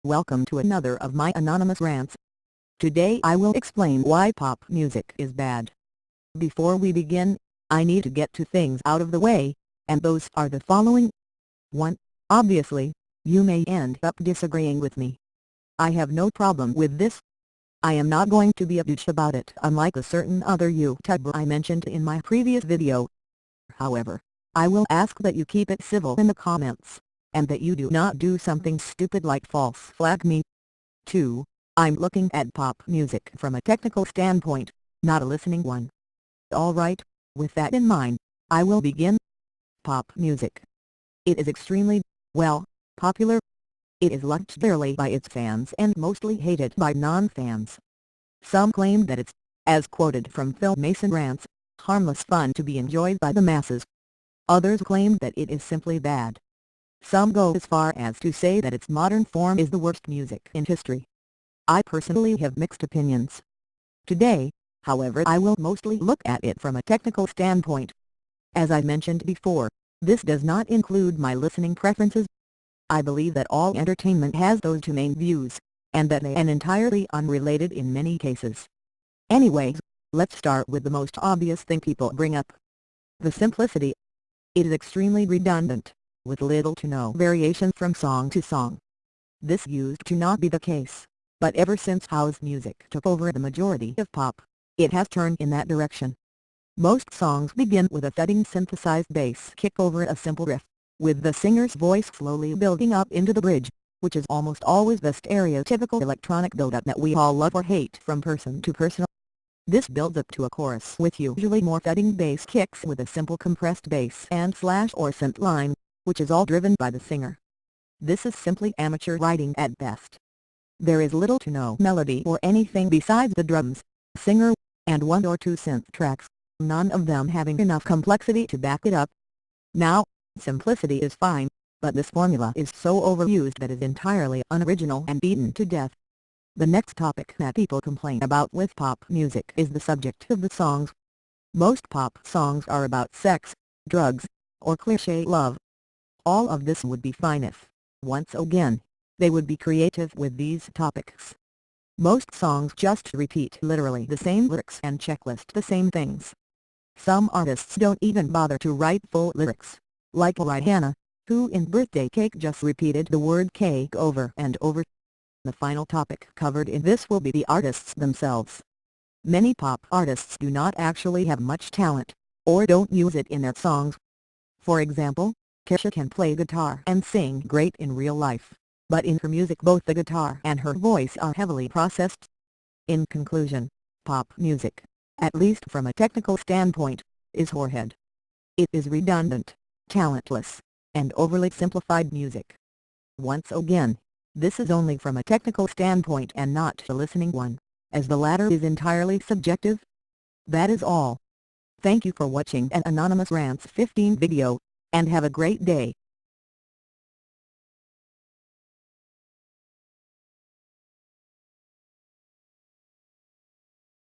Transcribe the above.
Welcome to another of my anonymous rants. Today I will explain why pop music is bad. Before we begin, I need to get two things out of the way, and those are the following. 1. Obviously, you may end up disagreeing with me. I have no problem with this. I am not going to be a douche about it, unlike a certain other YouTuber I mentioned in my previous video. However, I will ask that you keep it civil in the comments, and that you do not do something stupid like false flag me. 2. I'm looking at pop music from a technical standpoint, not a listening one. Alright, with that in mind, I will begin. Pop music. It is extremely, well, popular. It is loved dearly by its fans and mostly hated by non-fans. Some claim that it's, as quoted from Phil Mason Rants, harmless fun to be enjoyed by the masses. Others claim that it is simply bad. Some go as far as to say that its modern form is the worst music in history. I personally have mixed opinions. Today, however, I will mostly look at it from a technical standpoint. As I mentioned before, this does not include my listening preferences. I believe that all entertainment has those two main views, and that they are entirely unrelated in many cases. Anyways, let's start with the most obvious thing people bring up. The simplicity. It is extremely redundant, with little to no variation from song to song. This used to not be the case, but ever since house music took over the majority of pop, it has turned in that direction. Most songs begin with a thudding synthesized bass kick over a simple riff, with the singer's voice slowly building up into the bridge, which is almost always the stereotypical electronic build-up that we all love or hate from person to person. This builds up to a chorus with usually more thudding bass kicks with a simple compressed bass and slash or synth line, which is all driven by the singer. This is simply amateur writing at best. There is little to no melody or anything besides the drums, singer, and one or two synth tracks, none of them having enough complexity to back it up. Now, simplicity is fine, but this formula is so overused that it is entirely unoriginal and beaten to death. The next topic that people complain about with pop music is the subject of the songs. Most pop songs are about sex, drugs, or cliché love. All of this would be fine if, once again, they would be creative with these topics. Most songs just repeat literally the same lyrics and checklist the same things. Some artists don't even bother to write full lyrics, like Rihanna, who in Birthday Cake just repeated the word cake over and over. The final topic covered in this will be the artists themselves. Many pop artists do not actually have much talent, or don't use it in their songs. For example, Kesha can play guitar and sing great in real life, but in her music both the guitar and her voice are heavily processed. In conclusion, pop music, at least from a technical standpoint, is whorehead. It is redundant, talentless, and overly simplified music. Once again, this is only from a technical standpoint and not a listening one, as the latter is entirely subjective. That is all. Thank you for watching an Anonymous Rants 15 video, and have a great day.